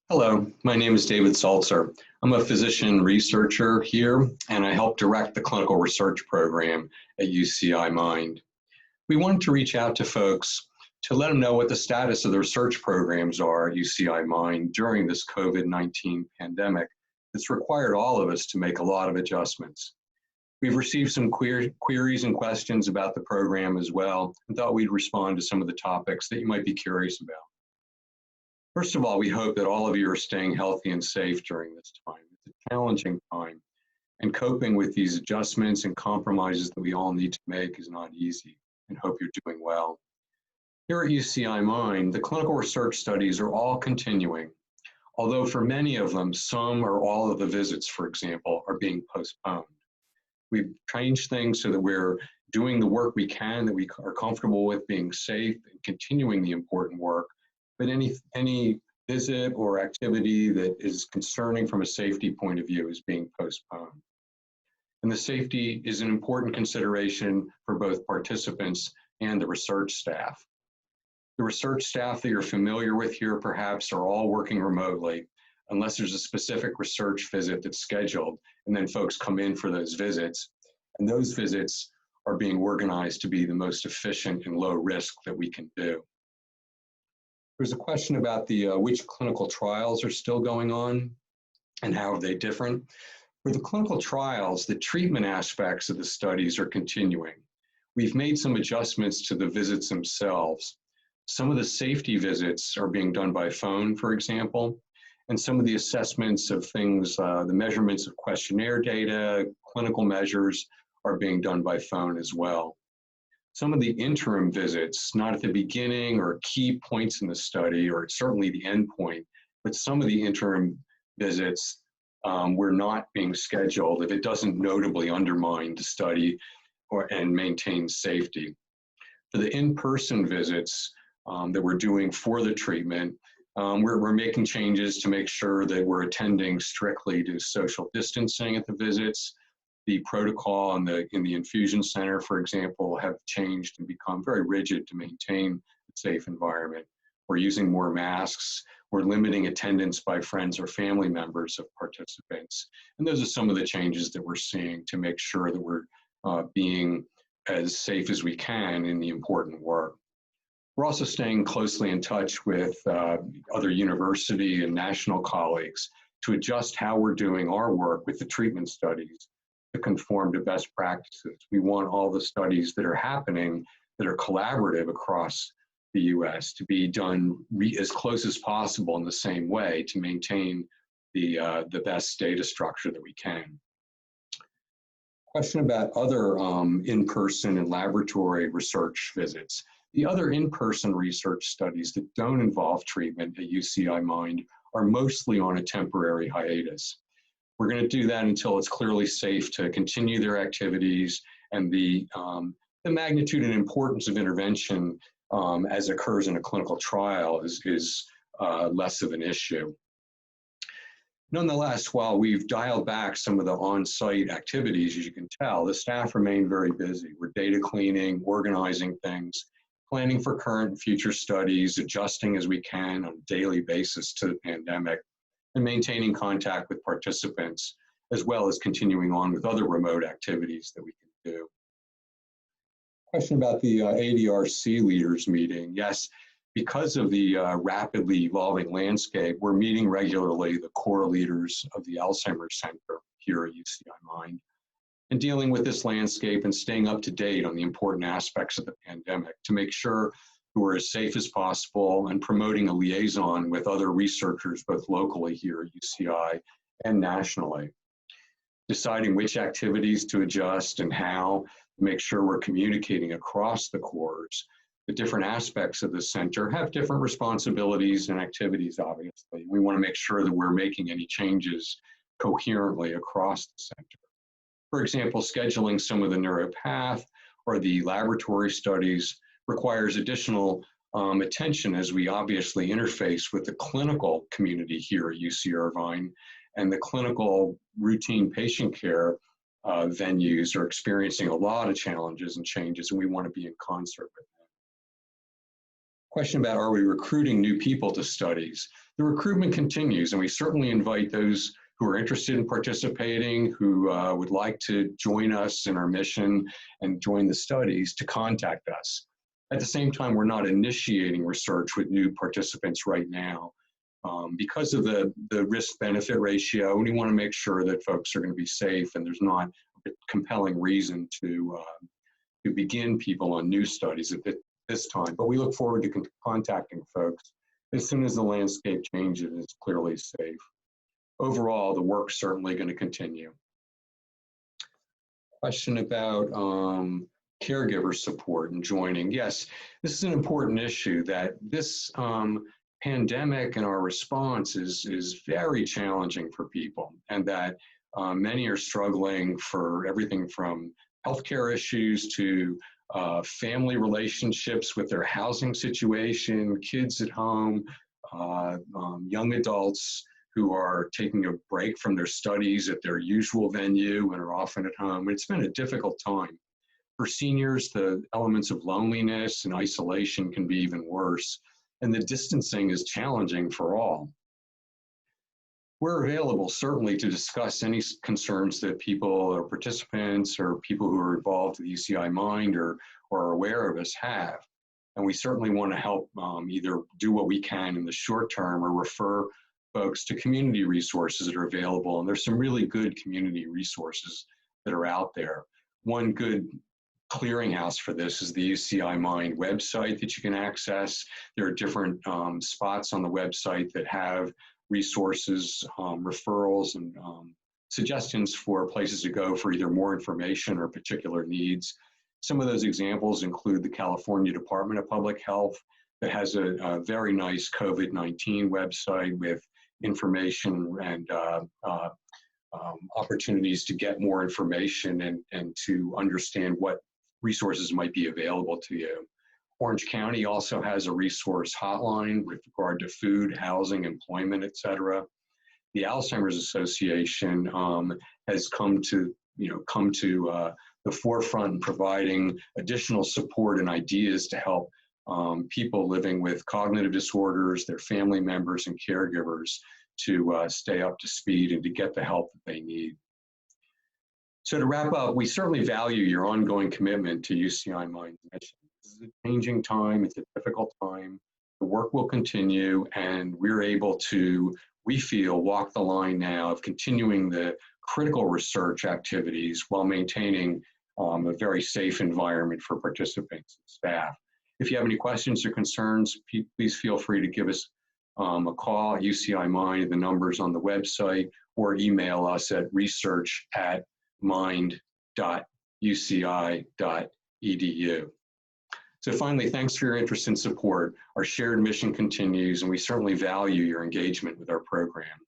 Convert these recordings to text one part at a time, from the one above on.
Hello, my name is David Sultzer. I'm a physician researcher here, and I help direct the clinical research program at UCI MIND. We wanted to reach out to folks to let them know what the status of the research programs are at UCI MIND during this COVID-19 pandemic that's required all of us to make a lot of adjustments. We've received some queries and questions about the program as well, and thought we'd respond to some of the topics that you might be curious about. First of all, we hope that all of you are staying healthy and safe during this time. It's a challenging time, and coping with these adjustments and compromises that we all need to make is not easy, and hope you're doing well. Here at UCI MIND, the clinical research studies are all continuing, although for many of them, some or all of the visits, for example, are being postponed. We've changed things so that we're doing the work we can, that we are comfortable with, being safe and continuing the important work. But any visit or activity that is concerning from a safety point of view is being postponed. And the safety is an important consideration for both participants and the research staff. The research staff that you're familiar with here perhaps are all working remotely, unless there's a specific research visit that's scheduled, and then folks come in for those visits. And those visits are being organized to be the most efficient and low risk that we can do. There's a question about which clinical trials are still going on and how are they different. For the clinical trials, the treatment aspects of the studies are continuing. We've made some adjustments to the visits themselves. Some of the safety visits are being done by phone, for example, and some of the assessments of things, the measurements of questionnaire data, clinical measures are being done by phone as well. Some of the interim visits, not at the beginning or key points in the study, or certainly the end point, but some of the interim visits were not being scheduled if it doesn't notably undermine the study and maintain safety. For the in-person visits that we're doing for the treatment, we're making changes to make sure that we're attending strictly to social distancing at the visits. The protocol in the infusion center, for example, have changed and become very rigid to maintain a safe environment. We're using more masks. We're limiting attendance by friends or family members of participants. And those are some of the changes that we're seeing to make sure that we're being as safe as we can in the important work. We're also staying closely in touch with other university and national colleagues to adjust how we're doing our work with the treatment studies to conform to best practices. We want all the studies that are happening that are collaborative across the US to be done as close as possible in the same way to maintain the best data structure that we can. Question about other in-person and laboratory research visits. The other in-person research studies that don't involve treatment at UCI MIND are mostly on a temporary hiatus. We're going to do that until it's clearly safe to continue their activities, and the magnitude and importance of intervention as occurs in a clinical trial is less of an issue. Nonetheless, while we've dialed back some of the on-site activities, as you can tell, the staff remain very busy. We're data cleaning, organizing things, planning for current and future studies, adjusting as we can on a daily basis to the pandemic, and maintaining contact with participants, as well as continuing on with other remote activities that we can do. Question about the ADRC leaders meeting. Yes, because of the rapidly evolving landscape, we're meeting regularly the core leaders of the Alzheimer's Center here at UCI MIND, and dealing with this landscape and staying up to date on the important aspects of the pandemic to make sure we're as safe as possible and promoting a liaison with other researchers, both locally here at UCI and nationally. Deciding which activities to adjust and how, to make sure we're communicating across the cores. The different aspects of the center have different responsibilities and activities, obviously. We want to make sure that we're making any changes coherently across the center. For example, scheduling some of the neuropath or the laboratory studies requires additional attention as we obviously interface with the clinical community here at UC Irvine, and the clinical routine patient care venues are experiencing a lot of challenges and changes, and we want to be in concert with them. Question about, are we recruiting new people to studies? The recruitment continues, and we certainly invite those who are interested in participating, who would like to join us in our mission and join the studies, to contact us. At the same time, we're not initiating research with new participants right now. Because of the risk-benefit ratio, we want to make sure that folks are going to be safe and there's not a compelling reason to begin people on new studies at this time. But we look forward to contacting folks as soon as the landscape changes and it's clearly safe. Overall, the work's certainly going to continue. Question about caregiver support and joining. Yes, this is an important issue, that this pandemic and our response is very challenging for people, and that many are struggling for everything from healthcare issues to family relationships with their housing situation, kids at home, young adults who are taking a break from their studies at their usual venue and are often at home. It's been a difficult time. For seniors, the elements of loneliness and isolation can be even worse, and the distancing is challenging for all. We're available certainly to discuss any concerns that people or participants or people who are involved with UCI Mind or are aware of us have. And we certainly want to help either do what we can in the short term or refer folks to community resources that are available. And there's some really good community resources that are out there. One good clearinghouse for this is the UCI Mind website that you can access. There are different spots on the website that have resources, referrals, and suggestions for places to go for either more information or particular needs. Some of those examples include the California Department of Public Health that has a very nice COVID-19 website with information and opportunities to get more information and to understand what resources might be available to you. Orange County also has a resource hotline with regard to food, housing, employment, etc. The Alzheimer's Association has come to the forefront in providing additional support and ideas to help people living with cognitive disorders, their family members and caregivers to stay up to speed and to get the help that they need. So to wrap up, we certainly value your ongoing commitment to UCI Mind's mission. This is a changing time, it's a difficult time. The work will continue, and we're able to, we feel, walk the line now of continuing the critical research activities while maintaining a very safe environment for participants and staff. If you have any questions or concerns, please feel free to give us a call at UCI Mind, the numbers on the website, or email us at research@mind.uci.edu. So finally, thanks for your interest and support. Our shared mission continues, and we certainly value your engagement with our program.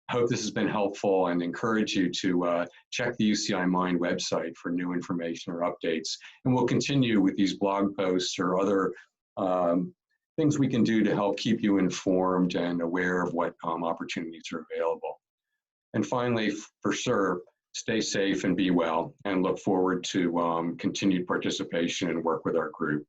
I hope this has been helpful and encourage you to check the UCI Mind website for new information or updates. And we'll continue with these blog posts or other things we can do to help keep you informed and aware of what opportunities are available. And finally, for sure, stay safe and be well, and look forward to continued participation and work with our group.